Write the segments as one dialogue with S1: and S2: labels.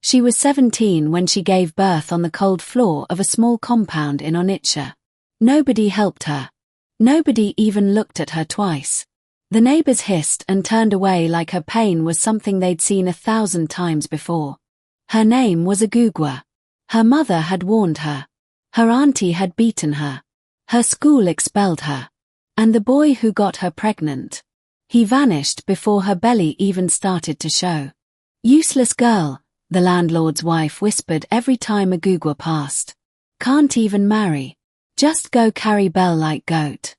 S1: She was 17 when she gave birth on the cold floor of a small compound in Onitsha. Nobody helped her. Nobody even looked at her twice. The neighbors hissed and turned away like her pain was something they'd seen 1,000 times before. Her name was Agugwa. Her mother had warned her. Her auntie had beaten her. Her school expelled her. And the boy who got her pregnant. He vanished before her belly even started to show. Useless girl, the landlord's wife whispered every time Agugwa passed. Can't even marry. Just go carry bell like goat.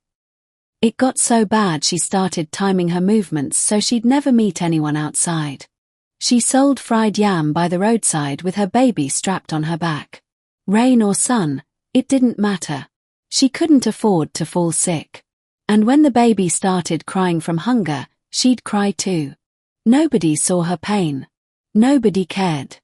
S1: It got so bad she started timing her movements so she'd never meet anyone outside. She sold fried yam by the roadside with her baby strapped on her back. Rain or sun, it didn't matter. She couldn't afford to fall sick. And when the baby started crying from hunger, she'd cry too. Nobody saw her pain. Nobody cared.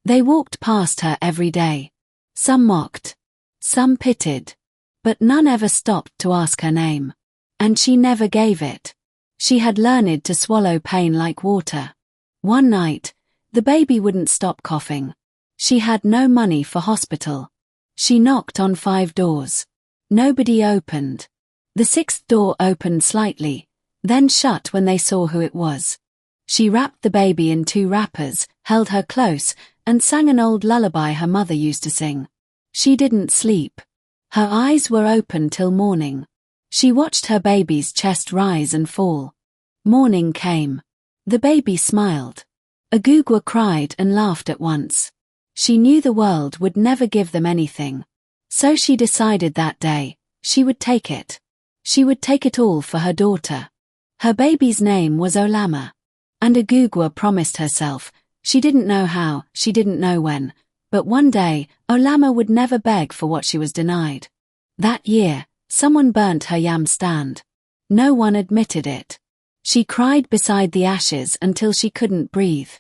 S1: They walked past her every day. Some mocked. Some pitied. But none ever stopped to ask her name. And she never gave it. She had learned to swallow pain like water. One night, the baby wouldn't stop coughing. She had no money for hospital. She knocked on 5 doors. Nobody opened. The 6th door opened slightly, then shut when they saw who it was. She wrapped the baby in 2 wrappers, held her close, and sang an old lullaby her mother used to sing. She didn't sleep. Her eyes were open till morning. She watched her baby's chest rise and fall. Morning came. The baby smiled. Agugwa cried and laughed at once. She knew the world would never give them anything. So she decided that day, she would take it. She would take it all for her daughter. Her baby's name was Olama. And Agugwa promised herself, she didn't know how, she didn't know when, but one day, Olama would never beg for what she was denied. That year, someone burnt her yam stand. No one admitted it. She cried beside the ashes until she couldn't breathe.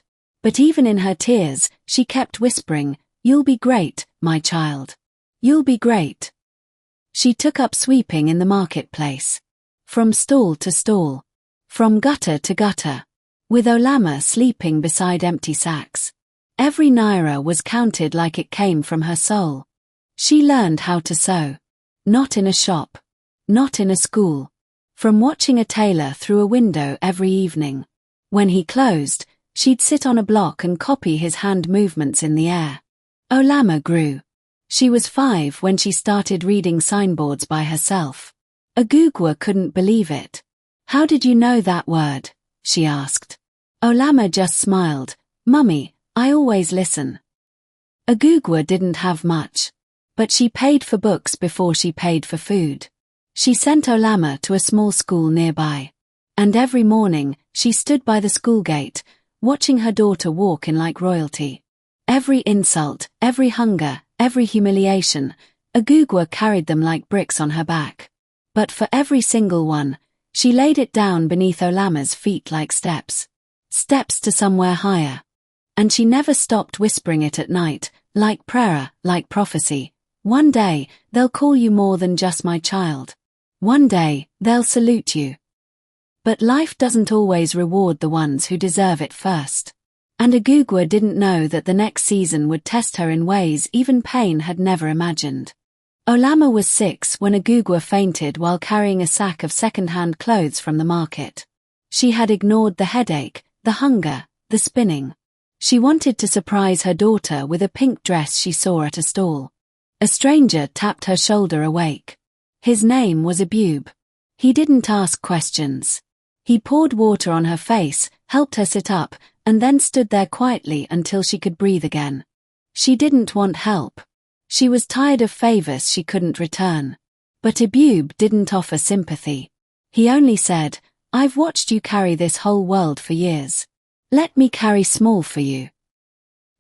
S1: But even in her tears, she kept whispering, "You'll be great, my child. You'll be great." She took up sweeping in the marketplace. From stall to stall. From gutter to gutter. With Olama sleeping beside empty sacks. Every naira was counted like it came from her soul. She learned how to sew. Not in a shop. Not in a school. From watching a tailor through a window every evening. When he closed, she'd sit on a block and copy his hand movements in the air. Olama grew. She was 5 when she started reading signboards by herself. Agugwa couldn't believe it. "How did you know that word?" she asked. Olama just smiled. "Mummy, I always listen." Agugwa didn't have much. But she paid for books before she paid for food. She sent Olama to a small school nearby. And every morning, she stood by the school gate, watching her daughter walk in like royalty. Every insult, every hunger, every humiliation, Agugwa carried them like bricks on her back. But for every single one, she laid it down beneath Olama's feet like steps. Steps to somewhere higher. And she never stopped whispering it at night, like prayer, like prophecy. One day, they'll call you more than just my child. One day, they'll salute you. But life doesn't always reward the ones who deserve it first. And Agugwa didn't know that the next season would test her in ways even pain had never imagined. Olama was 6 when Agugwa fainted while carrying a sack of second-hand clothes from the market. She had ignored the headache, the hunger, the spinning. She wanted to surprise her daughter with a pink dress she saw at a stall. A stranger tapped her shoulder awake. His name was Abube. He didn't ask questions. He poured water on her face, helped her sit up, and then stood there quietly until she could breathe again. She didn't want help. She was tired of favors she couldn't return. But Abube didn't offer sympathy. He only said, "I've watched you carry this whole world for years. Let me carry small for you."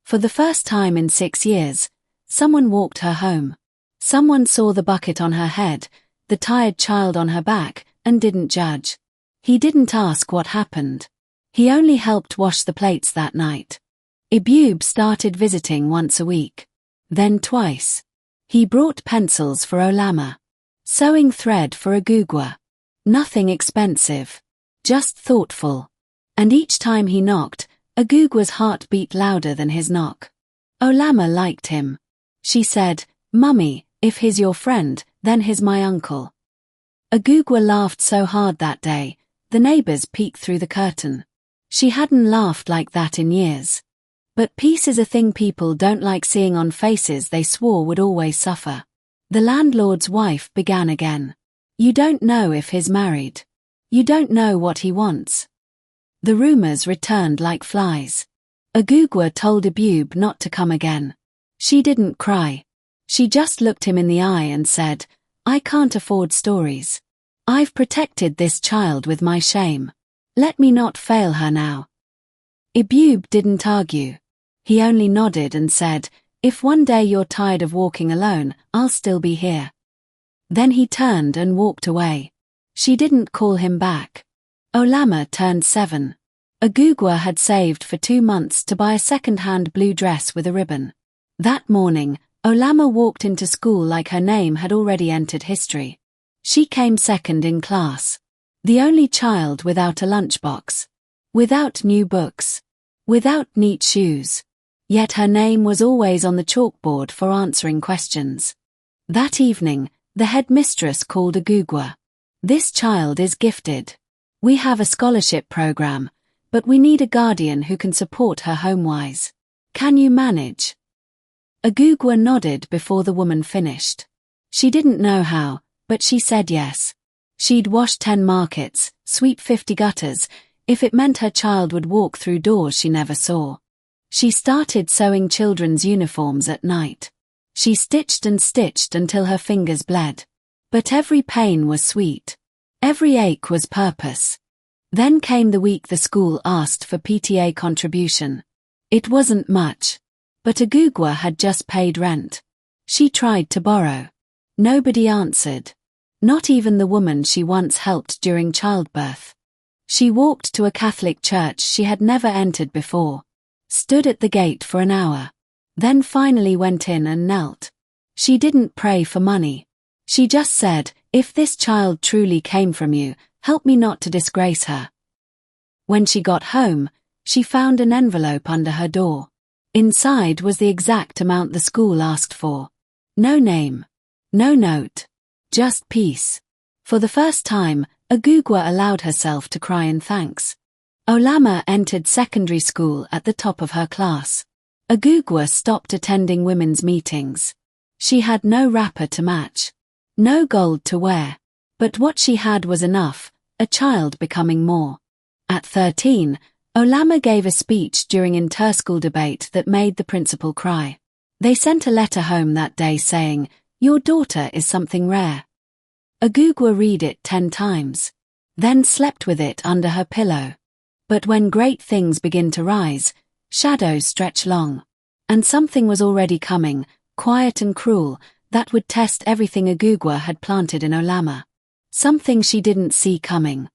S1: For the first time in 6 years, someone walked her home. Someone saw the bucket on her head, the tired child on her back, and didn't judge. He didn't ask what happened. He only helped wash the plates that night. Abube started visiting once a week. Then twice. He brought pencils for Olama. Sewing thread for Agugwa. Nothing expensive. Just thoughtful. And each time he knocked, Agugwa's heart beat louder than his knock. Olama liked him. She said, "Mummy, if he's your friend, then he's my uncle." Agugwa laughed so hard that day, the neighbors peeked through the curtain. She hadn't laughed like that in years. But peace is a thing people don't like seeing on faces they swore would always suffer. The landlord's wife began again. "You don't know if he's married. You don't know what he wants." The rumors returned like flies. Agugwa told Abube not to come again. She didn't cry. She just looked him in the eye and said, "I can't afford stories. I've protected this child with my shame. Let me not fail her now." Abube didn't argue. He only nodded and said, "If one day you're tired of walking alone, I'll still be here." Then he turned and walked away. She didn't call him back. Olama turned 7. Agugwa had saved for 2 months to buy a second-hand blue dress with a ribbon. That morning, Olama walked into school like her name had already entered history. She came second in class. The only child without a lunchbox. Without new books. Without neat shoes. Yet her name was always on the chalkboard for answering questions. That evening, the headmistress called Agugwa. "This child is gifted. We have a scholarship program, but we need a guardian who can support her home-wise. Can you manage?" Agugwa nodded before the woman finished. She didn't know how, but she said yes. She'd wash 10 markets, sweep 50 gutters, if it meant her child would walk through doors she never saw. She started sewing children's uniforms at night. She stitched and stitched until her fingers bled. But every pain was sweet. Every ache was purpose. Then came the week the school asked for PTA contribution. It wasn't much. But Agugwa had just paid rent. She tried to borrow. Nobody answered. Not even the woman she once helped during childbirth. She walked to a Catholic church she had never entered before. Stood at the gate for an hour. Then finally went in and knelt. She didn't pray for money. She just said, "If this child truly came from you, help me not to disgrace her." When she got home, she found an envelope under her door. Inside was the exact amount the school asked for. No name. No note. Just peace. For the first time, Agugwa allowed herself to cry in thanks. Olama entered secondary school at the top of her class. Agugwa stopped attending women's meetings. She had no wrapper to match. No gold to wear. But what she had was enough, a child becoming more. At 13, Olama gave a speech during inter-school debate that made the principal cry. They sent a letter home that day saying, "Your daughter is something rare." Agugwa read it 10 times. Then slept with it under her pillow. But when great things begin to rise, shadows stretch long. And something was already coming, quiet and cruel, that would test everything Agugwa had planted in Olama. Something she didn't see coming.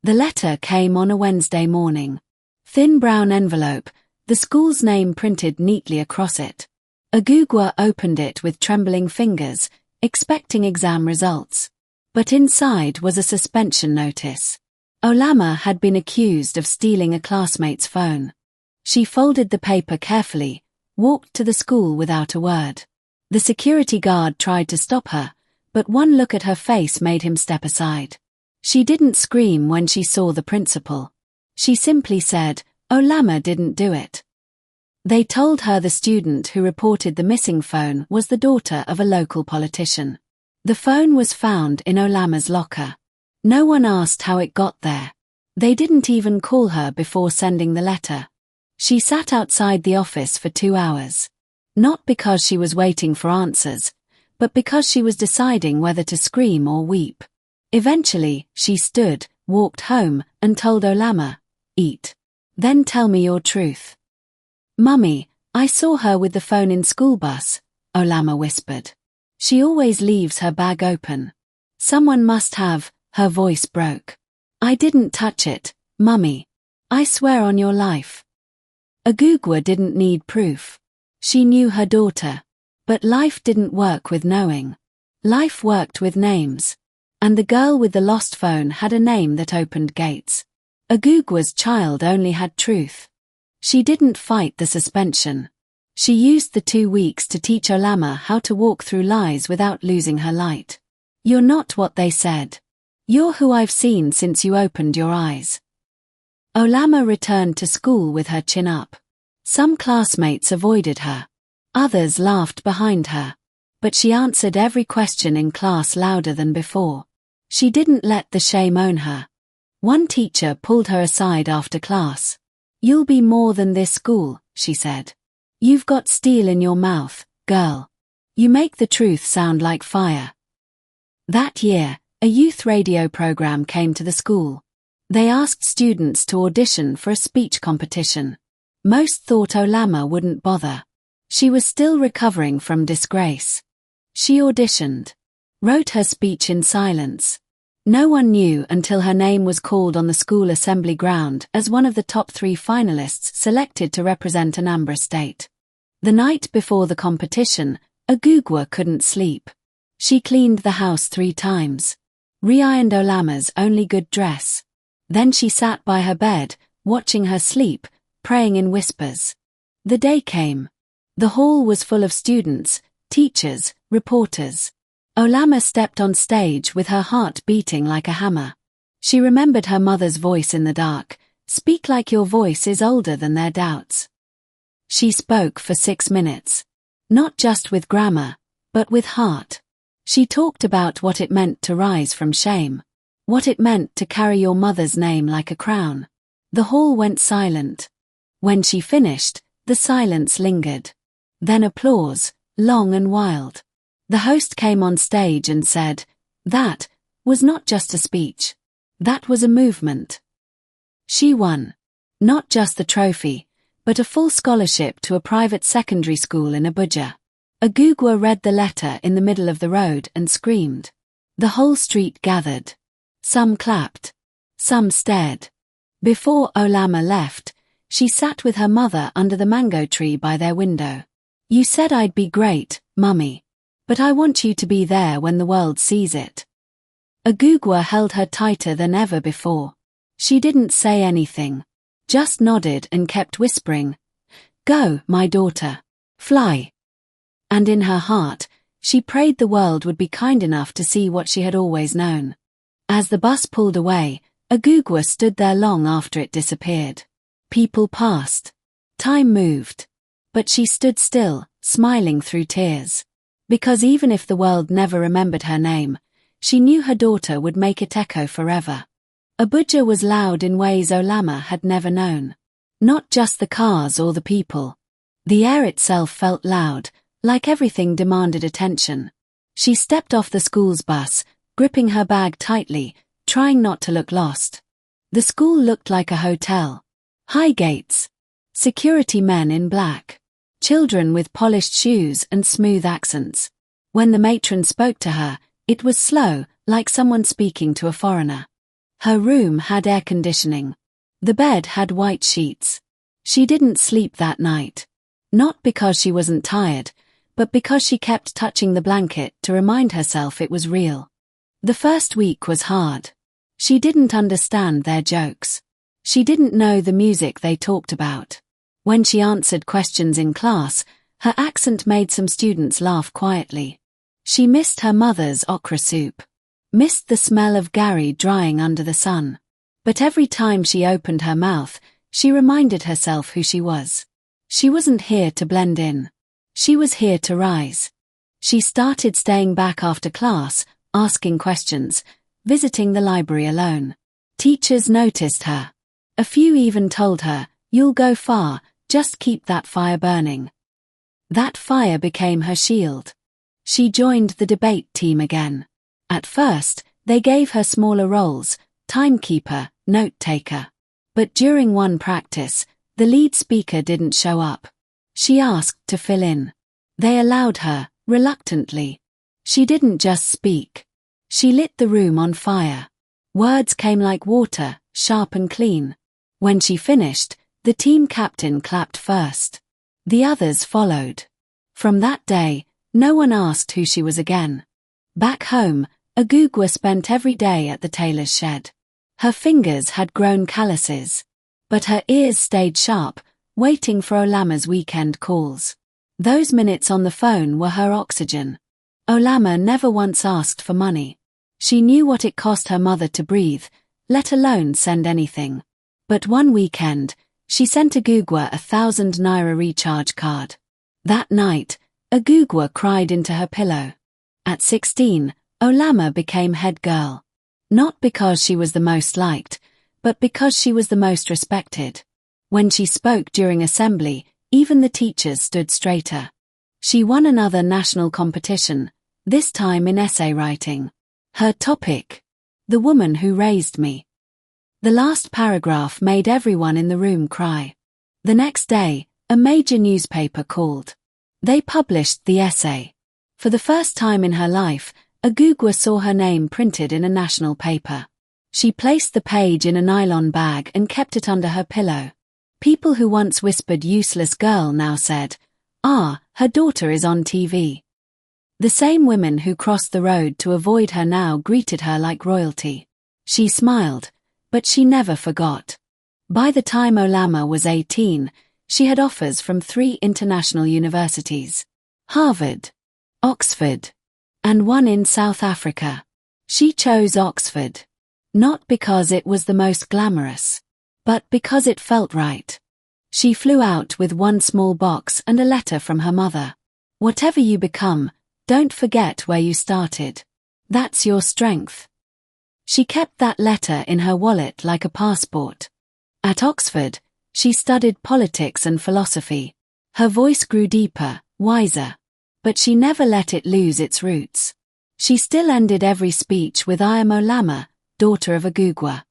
S1: The letter came on a Wednesday morning. Thin brown envelope, the school's name printed neatly across it. Agugwa opened it with trembling fingers, expecting exam results. But inside was a suspension notice. Olama had been accused of stealing a classmate's phone. She folded the paper carefully, walked to the school without a word. The security guard tried to stop her, but one look at her face made him step aside. She didn't scream when she saw the principal. She simply said, "Olama didn't do it." They told her the student who reported the missing phone was the daughter of a local politician. The phone was found in Olama's locker. No one asked how it got there. They didn't even call her before sending the letter. She sat outside the office for 2 hours. Not because she was waiting for answers, but because she was deciding whether to scream or weep. Eventually, she stood, walked home, and told Olama, "Eat. Then tell me your truth." "Mummy, I saw her with the phone in school bus," Olama whispered. "She always leaves her bag open. Someone must have," her voice broke. "I didn't touch it, Mummy. I swear on your life." Agugwa didn't need proof. She knew her daughter. But life didn't work with knowing. Life worked with names. And the girl with the lost phone had a name that opened gates. Agugwa's child only had truth. She didn't fight the suspension. She used the 2 weeks to teach Olama how to walk through lies without losing her light. You're not what they said. You're who I've seen since you opened your eyes. Olama returned to school with her chin up. Some classmates avoided her. Others laughed behind her. But she answered every question in class louder than before. She didn't let the shame own her. One teacher pulled her aside after class. "You'll be more than this school," she said. "You've got steel in your mouth, girl. You make the truth sound like fire." That year, a youth radio program came to the school. They asked students to audition for a speech competition. Most thought Olama wouldn't bother. She was still recovering from disgrace. She auditioned, wrote her speech in silence. No one knew until her name was called on the school assembly ground as one of the top 3 finalists selected to represent Anambra State. The night before the competition, Agugwa couldn't sleep. She cleaned the house 3 times, re-ironed Olama's only good dress. Then she sat by her bed, watching her sleep, praying in whispers. The day came. The hall was full of students, teachers, reporters. Olama stepped on stage with her heart beating like a hammer. She remembered her mother's voice in the dark, "Speak like your voice is older than their doubts." She spoke for 6 minutes. Not just with grammar, but with heart. She talked about what it meant to rise from shame. What it meant to carry your mother's name like a crown. The hall went silent. When she finished, the silence lingered. Then applause, long and wild. The host came on stage and said, "That was not just a speech. That was a movement." She won. Not just the trophy, but a full scholarship to a private secondary school in Abuja. Agugwa read the letter in the middle of the road and screamed. The whole street gathered. Some clapped. Some stared. Before Olama left, she sat with her mother under the mango tree by their window. "You said I'd be great, Mummy. But I want you to be there when the world sees it." Agugwa held her tighter than ever before. She didn't say anything, just nodded and kept whispering, "Go, my daughter. Fly." And in her heart, she prayed the world would be kind enough to see what she had always known. As the bus pulled away, Agugwa stood there long after it disappeared. People passed. Time moved. But she stood still, smiling through tears. Because even if the world never remembered her name, she knew her daughter would make it echo forever. Abuja was loud in ways Olama had never known. Not just the cars or the people. The air itself felt loud, like everything demanded attention. She stepped off the school's bus, gripping her bag tightly, trying not to look lost. The school looked like a hotel. High gates. Security men in black. Children with polished shoes and smooth accents. When the matron spoke to her, it was slow, like someone speaking to a foreigner. Her room had air conditioning. The bed had white sheets. She didn't sleep that night. Not because she wasn't tired, but because she kept touching the blanket to remind herself it was real. The first week was hard. She didn't understand their jokes. She didn't know the music they talked about. When she answered questions in class, her accent made some students laugh quietly. She missed her mother's okra soup. Missed the smell of gari drying under the sun. But every time she opened her mouth, she reminded herself who she was. She wasn't here to blend in. She was here to rise. She started staying back after class, asking questions, visiting the library alone. Teachers noticed her. A few even told her, "You'll go far, just keep that fire burning." That fire became her shield. She joined the debate team again. At first, they gave her smaller roles, timekeeper, note-taker. But during one practice, the lead speaker didn't show up. She asked to fill in. They allowed her, reluctantly. She didn't just speak. She lit the room on fire. Words came like water, sharp and clean. When she finished, the team captain clapped first. The others followed. From that day, no one asked who she was again. Back home, Agugwa spent every day at the tailor's shed. Her fingers had grown calluses. But her ears stayed sharp, waiting for Olama's weekend calls. Those minutes on the phone were her oxygen. Olama never once asked for money. She knew what it cost her mother to breathe, let alone send anything. But one weekend, she sent Agugwa 1,000 naira recharge card. That night, Agugwa cried into her pillow. At 16, Olama became head girl. Not because she was the most liked, but because she was the most respected. When she spoke during assembly, even the teachers stood straighter. She won another national competition, this time in essay writing. Her topic: The Woman Who Raised Me. The last paragraph made everyone in the room cry. The next day, a major newspaper called. They published the essay. For the first time in her life, Agugwa saw her name printed in a national paper. She placed the page in a nylon bag and kept it under her pillow. People who once whispered "useless girl" now said, "Ah, her daughter is on TV." The same women who crossed the road to avoid her now greeted her like royalty. She smiled, but she never forgot. By the time Olama was 18, she had offers from 3 international universities: Harvard, Oxford, and one in South Africa. She chose Oxford. Not because it was the most glamorous, but because it felt right. She flew out with one small box and a letter from her mother. Whatever you become, don't forget where you started. That's your strength. She kept that letter in her wallet like a passport. At Oxford, she studied politics and philosophy. Her voice grew deeper, wiser. But she never let it lose its roots. She still ended every speech with "I am Olama, daughter of Agugwa."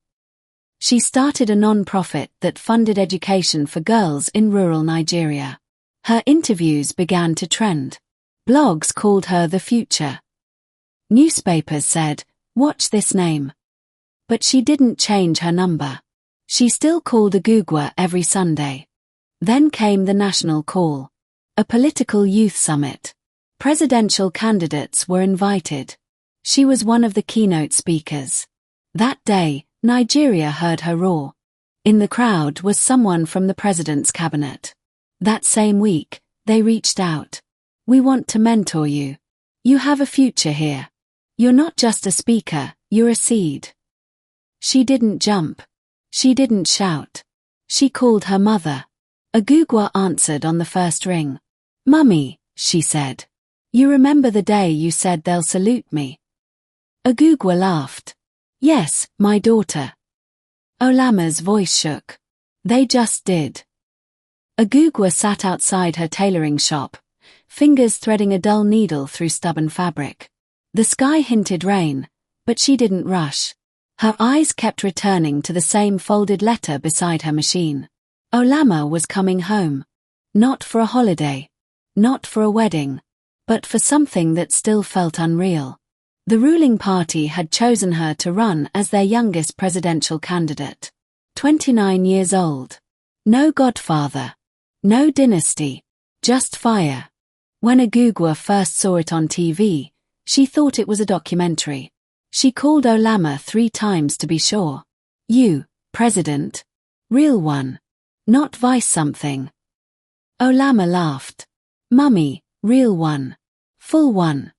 S1: She started a non-profit that funded education for girls in rural Nigeria. Her interviews began to trend. Blogs called her the future. Newspapers said, "Watch this name." But she didn't change her number. She still called Agugwa every Sunday. Then came the national call. A political youth summit. Presidential candidates were invited. She was one of the keynote speakers. That day, Nigeria heard her roar. In the crowd was someone from the president's cabinet. That same week, they reached out. "We want to mentor you. You have a future here. You're not just a speaker, you're a seed." She didn't jump. She didn't shout. She called her mother. Agugwa answered on the first ring. "Mummy," she said. "You remember the day you said they'll salute me?" Agugwa laughed. "Yes, my daughter." Olama's voice shook. "They just did." Agugwa sat outside her tailoring shop, fingers threading a dull needle through stubborn fabric. The sky hinted rain, but she didn't rush. Her eyes kept returning to the same folded letter beside her machine. Olama was coming home. Not for a holiday. Not for a wedding. But for something that still felt unreal. The ruling party had chosen her to run as their youngest presidential candidate. 29 years old. No godfather. No dynasty. Just fire. When Agugwa first saw it on TV, she thought it was a documentary. She called Olama 3 times to be sure. "You, president? Real one. Not vice something." Olama laughed. "Mummy, real one. Full one."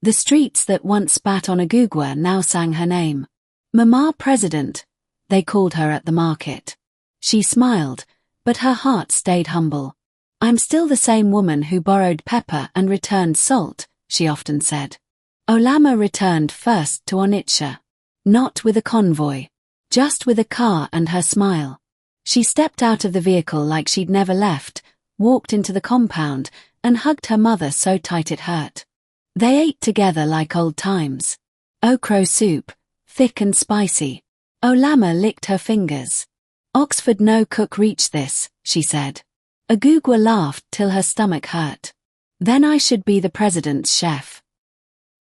S1: The streets that once spat on Agugwa now sang her name. "Mama President," they called her at the market. She smiled, but her heart stayed humble. "I'm still the same woman who borrowed pepper and returned salt," she often said. Olama returned first to Onitsha. Not with a convoy. Just with a car and her smile. She stepped out of the vehicle like she'd never left, walked into the compound, and hugged her mother so tight it hurt. They ate together like old times. Okro soup, thick and spicy. Olama licked her fingers. "Oxford no cook reached this," she said. Agugwa laughed till her stomach hurt. "Then I should be the president's chef."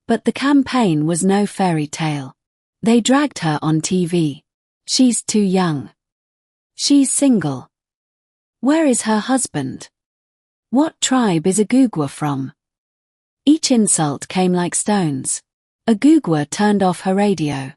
S1: But the campaign was no fairy tale. They dragged her on TV. "She's too young. She's single. Where is her husband? What tribe is Agugwa from?" Each insult came like stones. Agugwa turned off her radio.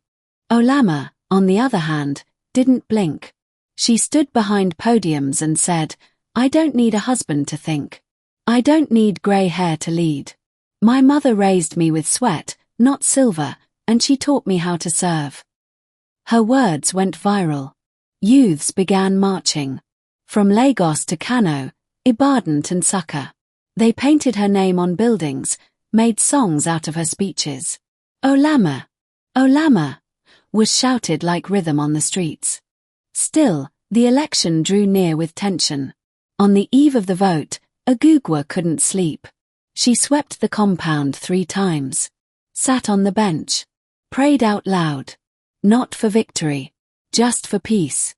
S1: Olama, on the other hand, didn't blink. She stood behind podiums and said, I don't need a husband to think. I don't need grey hair to lead. My mother raised me with sweat, not silver, and she taught me how to serve. Her words went viral. Youths began marching. From Lagos to Kano, Ibadan and Succa. They painted her name on buildings, made songs out of her speeches. Olama! Olama! Was shouted like rhythm on the streets. Still, the election drew near with tension. On the eve of the vote, Agugwa couldn't sleep. She swept the compound 3 times. Sat on the bench. Prayed out loud. Not for victory. Just for peace.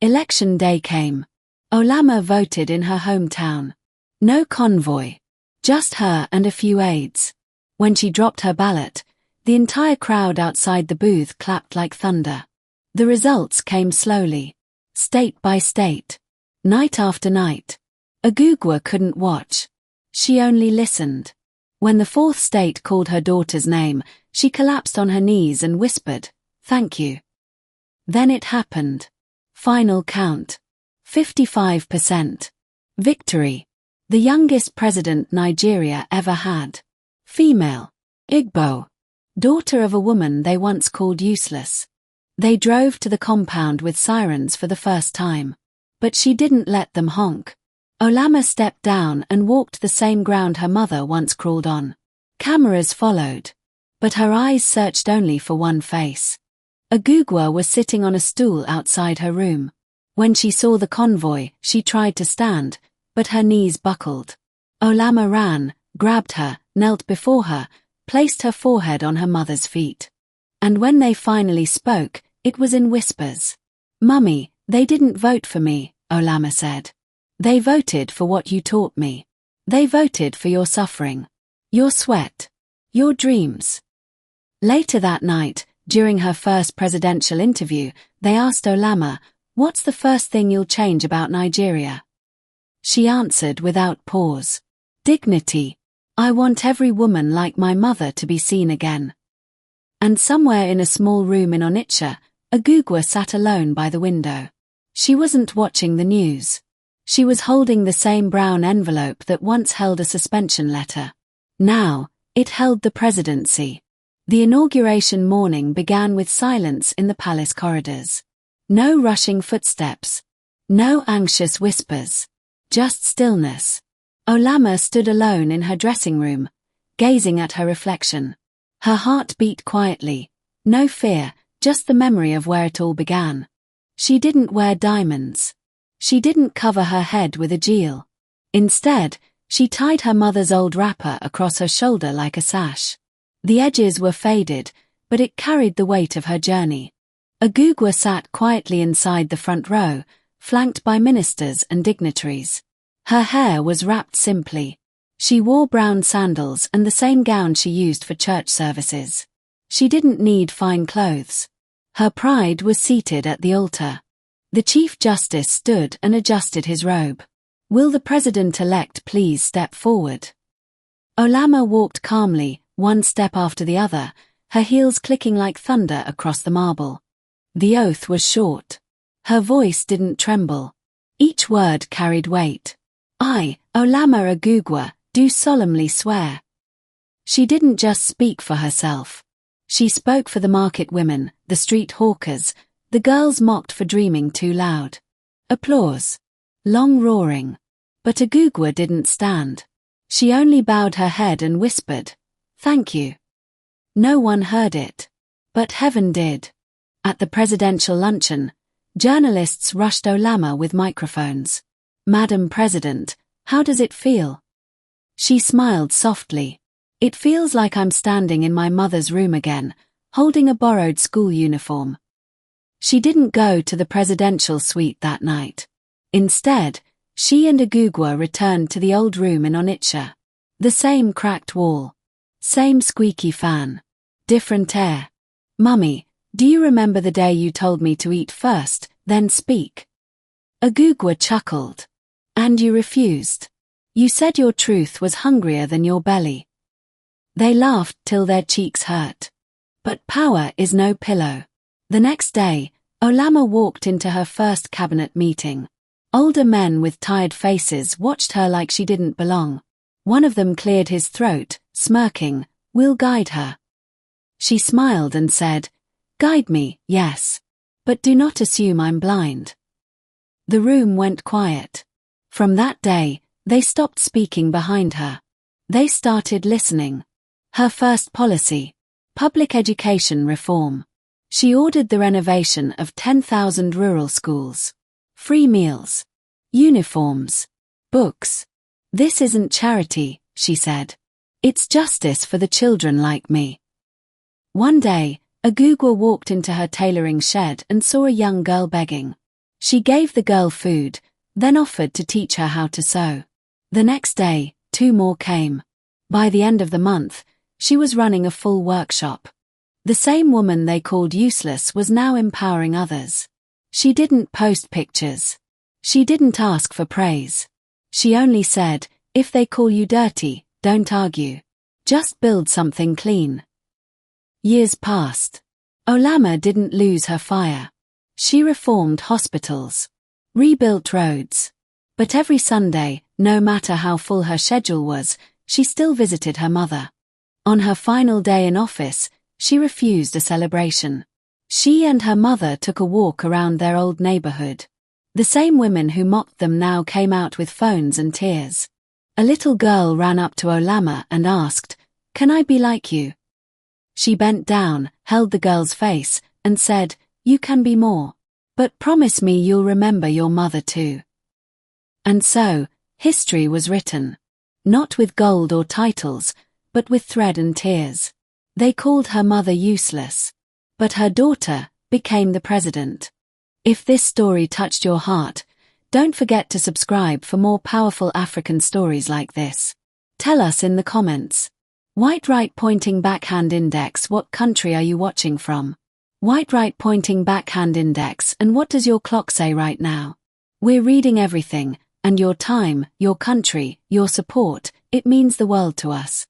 S1: Election day came. Olama voted in her hometown. No convoy. Just her and a few aides. When she dropped her ballot, the entire crowd outside the booth clapped like thunder. The results came slowly. State by state. Night after night. Agugwa couldn't watch. She only listened. When the 4th state called her daughter's name, she collapsed on her knees and whispered, "Thank you." Then it happened. Final count. 55%. Victory. The youngest president Nigeria ever had. Female. Igbo. Daughter of a woman they once called useless. They drove to the compound with sirens for the first time. But she didn't let them honk. Olama stepped down and walked the same ground her mother once crawled on. Cameras followed. But her eyes searched only for one face. Agugwa was sitting on a stool outside her room. When she saw the convoy, she tried to stand, but her knees buckled. Olama ran, grabbed her, knelt before her, placed her forehead on her mother's feet. And when they finally spoke, it was in whispers. "Mummy, they didn't vote for me," Olama said. "They voted for what you taught me. They voted for your suffering. Your sweat. Your dreams." Later that night, during her first presidential interview, they asked Olama, "What's the first thing you'll change about Nigeria?" She answered without pause. "Dignity. I want every woman like my mother to be seen again." And somewhere in a small room in Onitsha, Agugwa sat alone by the window. She wasn't watching the news. She was holding the same brown envelope that once held a suspension letter. Now, it held the presidency. The inauguration morning began with silence in the palace corridors. No rushing footsteps. No anxious whispers. Just stillness. Olama stood alone in her dressing room, gazing at her reflection. Her heart beat quietly. No fear, just the memory of where it all began. She didn't wear diamonds. She didn't cover her head with a jewel. Instead, she tied her mother's old wrapper across her shoulder like a sash. The edges were faded, but it carried the weight of her journey. Agugwa sat quietly inside the front row, flanked by ministers and dignitaries. Her hair was wrapped simply. She wore brown sandals and the same gown she used for church services. She didn't need fine clothes. Her pride was seated at the altar. The Chief Justice stood and adjusted his robe. "Will the President-elect please step forward?" Olama walked calmly, one step after the other, her heels clicking like thunder across the marble. The oath was short. Her voice didn't tremble. Each word carried weight. "I, Olama Agugwa, do solemnly swear." She didn't just speak for herself. She spoke for the market women, the street hawkers, the girls mocked for dreaming too loud. Applause. Long roaring. But Agugwa didn't stand. She only bowed her head and whispered, "Thank you." No one heard it. But heaven did. At the presidential luncheon, journalists rushed Olama with microphones. "Madam President, how does it feel?" She smiled softly. "It feels like I'm standing in my mother's room again, holding a borrowed school uniform." She didn't go to the presidential suite that night. Instead, she and Agugwa returned to the old room in Onitsha. The same cracked wall. Same squeaky fan. Different air. "Mummy, do you remember the day you told me to eat first, then speak?" Agugwa chuckled. "And you refused. You said your truth was hungrier than your belly." They laughed till their cheeks hurt. But power is no pillow. The next day, Olama walked into her first cabinet meeting. Older men with tired faces watched her like she didn't belong. One of them cleared his throat, smirking, "We'll guide her." She smiled and said, "Guide me, yes. But do not assume I'm blind." The room went quiet. From that day, they stopped speaking behind her. They started listening. Her first policy: public education reform. She ordered the renovation of 10,000 rural schools. Free meals. Uniforms. Books. "This isn't charity," she said. "It's justice for the children like me." One day, a Gugwa walked into her tailoring shed and saw a young girl begging. She gave the girl food, then offered to teach her how to sew. The next day, 2 more came. By the end of the month, she was running a full workshop. The same woman they called useless was now empowering others. She didn't post pictures. She didn't ask for praise. She only said, "If they call you dirty, don't argue. Just build something clean." Years passed. Olama didn't lose her fire. She reformed hospitals, rebuilt roads. But every Sunday, no matter how full her schedule was, she still visited her mother. On her final day in office, she refused a celebration. She and her mother took a walk around their old neighborhood. The same women who mocked them now came out with phones and tears. A little girl ran up to Olama and asked, "Can I be like you?" She bent down, held the girl's face, and said, "You can be more. But promise me you'll remember your mother too." And so, history was written. Not with gold or titles, but with thread and tears. They called her mother useless. But her daughter became the president. If this story touched your heart, don't forget to subscribe for more powerful African stories like this. Tell us in the comments. White right pointing backhand index, what country are you watching from? White right pointing backhand index, and what does your clock say right now? We're reading everything, and your time, your country, your support, it means the world to us.